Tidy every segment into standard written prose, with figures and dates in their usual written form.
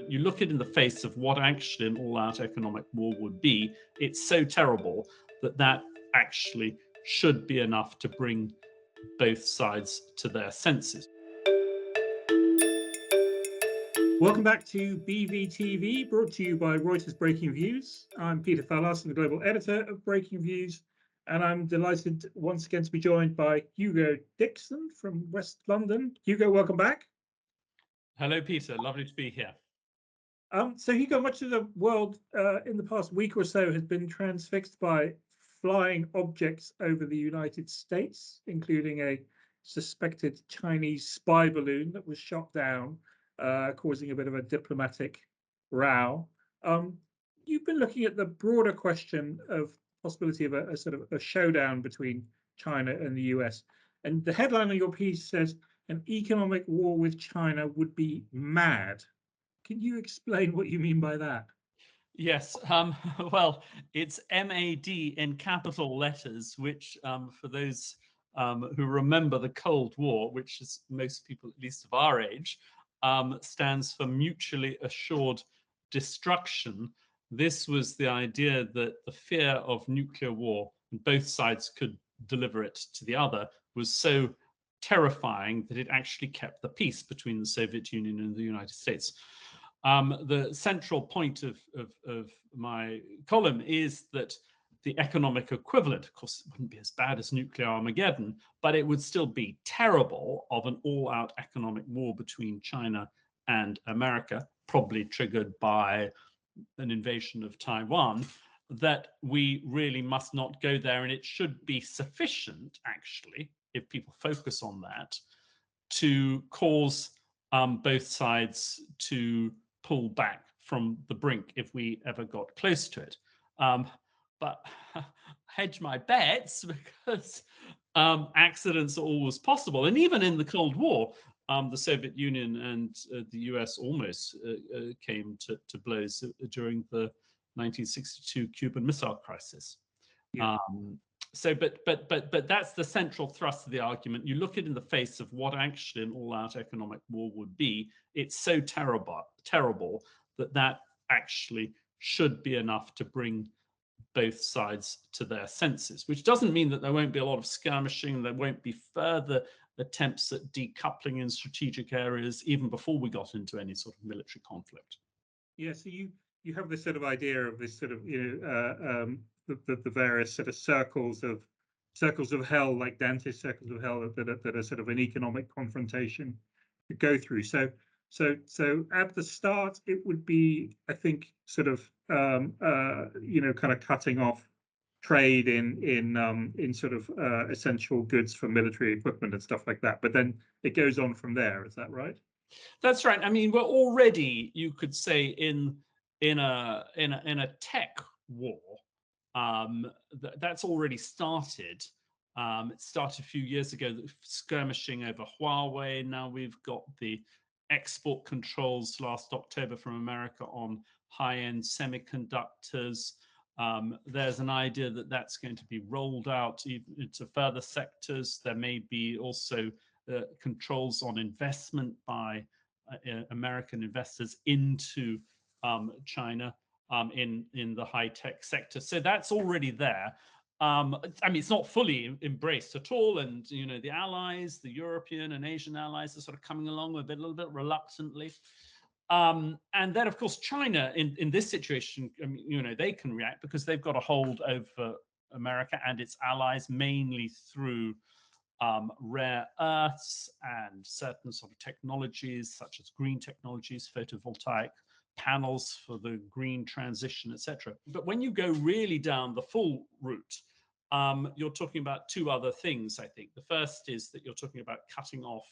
you look it in the face of what actually an all-out economic war would be, it's so terrible that that actually should be enough to bring both sides to their senses. Welcome back to BVTV, brought to you by Reuters Breaking Views. I'm Peter Fallas, I'm the global editor of Breaking Views, and I'm delighted once again to be joined by Hugo Dixon from West London. Hugo, welcome back. Hello, Peter. Lovely to be here. So Hugo, much of the world in the past week or so has been transfixed by flying objects over the United States, including a suspected Chinese spy balloon that was shot down, causing a bit of a diplomatic row. You've been looking at the broader question of possibility of a sort of a showdown between China and the US. And the headline of your piece says, an economic war with China would be mad. Can you explain what you mean by that? Yes, well, it's MAD in capital letters, which for those who remember the Cold War, which is most people, at least of our age, stands for mutually assured destruction. This was the idea that the fear of nuclear war, and both sides could deliver it to the other, was so terrifying that it actually kept the peace between the Soviet Union and the United States. The central point of my column is that the economic equivalent, of course, it wouldn't be as bad as nuclear Armageddon, but it would still be terrible of an all-out economic war between China and America, probably triggered by an invasion of Taiwan, that we really must not go there. And it should be sufficient, actually, if people focus on that, to cause both sides to pull back from the brink if we ever got close to it. But hedge my bets, because accidents are always possible. And even in the Cold War, the Soviet Union and the US almost came to blows during the 1962 Cuban Missile Crisis. Yeah. But that's the central thrust of the argument. You look it in the face of what actually an all-out economic war would be. It's so terrible that that actually should be enough to bring both sides to their senses, which doesn't mean that there won't be a lot of skirmishing, there won't be further attempts at decoupling in strategic areas, even before we got into any sort of military conflict. Yeah, so you have this sort of idea of this sort of the various sort of circles of hell, like Dante's circles of hell, that are sort of an economic confrontation to go through. So at the start, it would be, I think, sort of kind of cutting off trade in sort of essential goods for military equipment and stuff like that. But then it goes on from there. Is that right? That's right. I mean, we're already, you could say, in a tech war. That's already started. It started a few years ago, skirmishing over Huawei. Now we've got the export controls last October from America on high-end semiconductors. There's an idea that that's going to be rolled out into further sectors. There may be also controls on investment by American investors into China in the high-tech sector. So that's already there. I mean, it's not fully embraced at all, and the allies, the European and Asian allies, are sort of coming along with it a little bit reluctantly. And then, of course, China in this situation, I mean, they can react because they've got a hold over America and its allies, mainly through rare earths and certain sort of technologies, such as green technologies, photovoltaic panels for the green transition, etc. But when you go really down the full route, you're talking about two other things, I think. The first is that you're talking about cutting off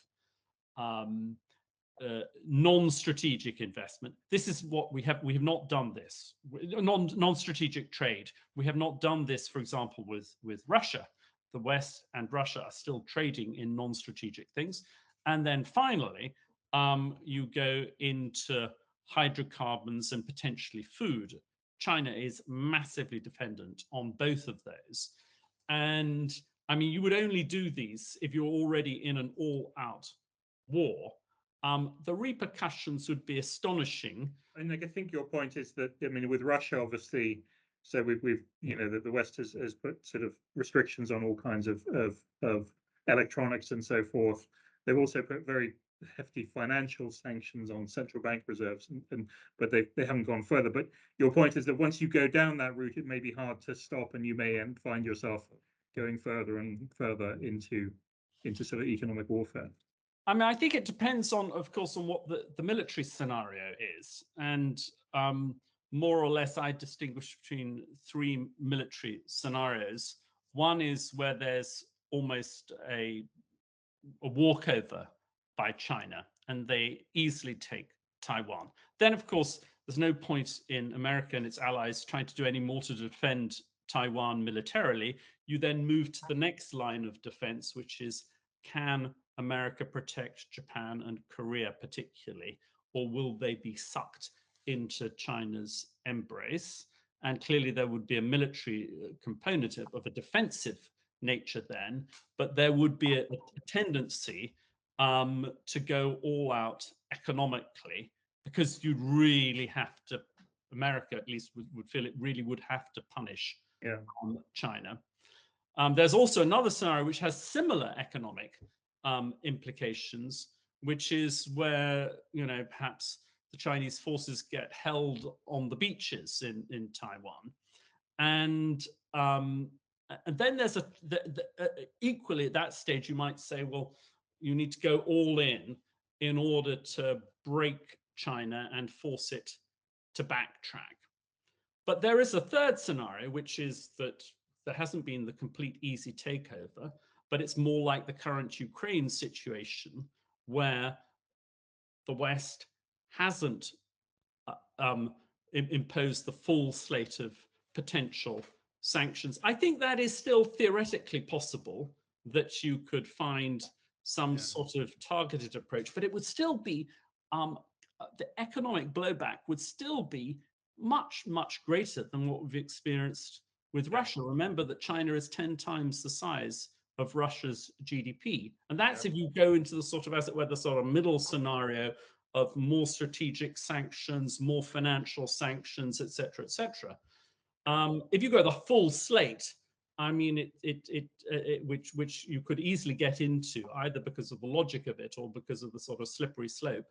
non-strategic investment. This is what we have not done this. Non-strategic trade. We have not done this, for example, with Russia. The West and Russia are still trading in non-strategic things. And then finally, you go into hydrocarbons and potentially food. China is massively dependent on both of those. And I mean, you would only do these if you're already in an all-out war. the repercussions would be astonishing. And I think your point is that, I mean, with Russia, obviously, so we've you know, that the West has put sort of restrictions on all kinds of electronics and so forth. They've also put very hefty financial sanctions on central bank reserves, but they haven't gone further. But your point is that once you go down that route, it may be hard to stop, and you may find yourself going further and further into sort of economic warfare. I mean, I think it depends on, of course, on what the military scenario is. And more or less, I distinguish between three military scenarios. One is where there's almost a walkover by China and they easily take Taiwan. Then, of course, there's no point in America and its allies trying to do any more to defend Taiwan militarily. You then move to the next line of defense, which is, can America protect Japan and Korea particularly, or will they be sucked into China's embrace? And clearly there would be a military component of a defensive nature then, but there would be a tendency to go all out economically, because you'd really have to, America at least would feel it really would have to punish China. There's also another scenario which has similar economic implications, which is where, you know, perhaps the Chinese forces get held on the beaches in Taiwan. And then there's equally at that stage, you might say, well, you need to go all in order to break China and force it to backtrack. But there is a third scenario, which is that there hasn't been the complete easy takeover, but it's more like the current Ukraine situation, where the West hasn't imposed the full slate of potential sanctions. I think that is still theoretically possible, that you could find some sort of targeted approach, but it would still be, the economic blowback would still be much, much greater than what we've experienced with Russia. Remember that China is 10 times the size of Russia's GDP. And that's if you go into the sort of, as it were, the sort of middle scenario of more strategic sanctions, more financial sanctions, etc., etc. If you go the full slate, I mean, which you could easily get into either because of the logic of it or because of the sort of slippery slope,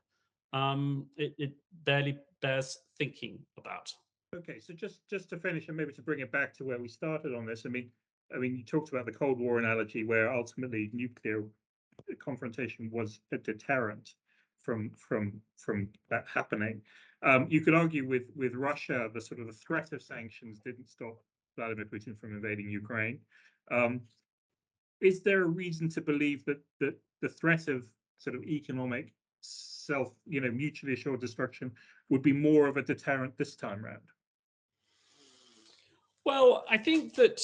it barely bears thinking about. Okay, so just to finish and maybe to bring it back to where we started on this, I mean, you talked about the Cold War analogy, where ultimately nuclear confrontation was a deterrent from that happening. You could argue with Russia, the sort of the threat of sanctions didn't stop Vladimir Putin from invading Ukraine. Is there a reason to believe that the threat of sort of economic mutually assured destruction would be more of a deterrent this time round? Well, I think that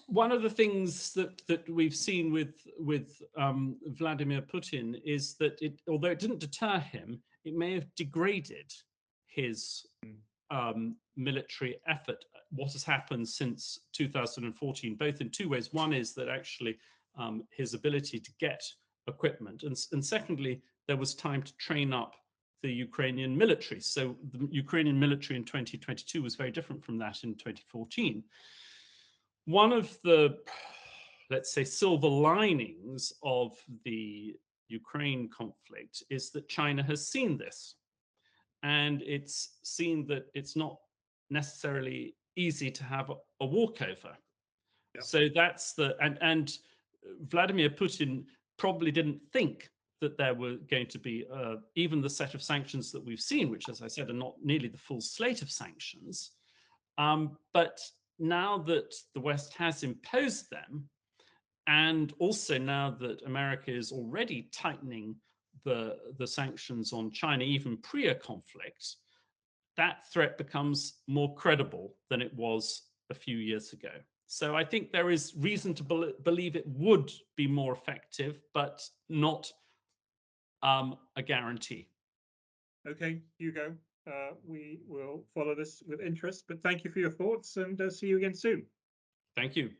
one of the things that we've seen with Vladimir Putin is that although it didn't deter him, it may have degraded his military effort. What has happened since 2014, both in two ways. One is that actually his ability to get equipment, and secondly, there was time to train up the Ukrainian military. So the Ukrainian military in 2022 was very different from that in 2014. One of the, let's say, silver linings of the Ukraine conflict is that China has seen this, and it's seen that it's not necessarily easy to have a walkover. So that's and Vladimir Putin probably didn't think that there were going to be even the set of sanctions that we've seen, which, as I said, are not nearly the full slate of sanctions. But now that the West has imposed them, and also now that America is already tightening the sanctions on China, even pre a conflict, that threat becomes more credible than it was a few years ago. So I think there is reason to believe it would be more effective, but not a guarantee. Okay, Hugo, we will follow this with interest, but thank you for your thoughts, and see you again soon. Thank you.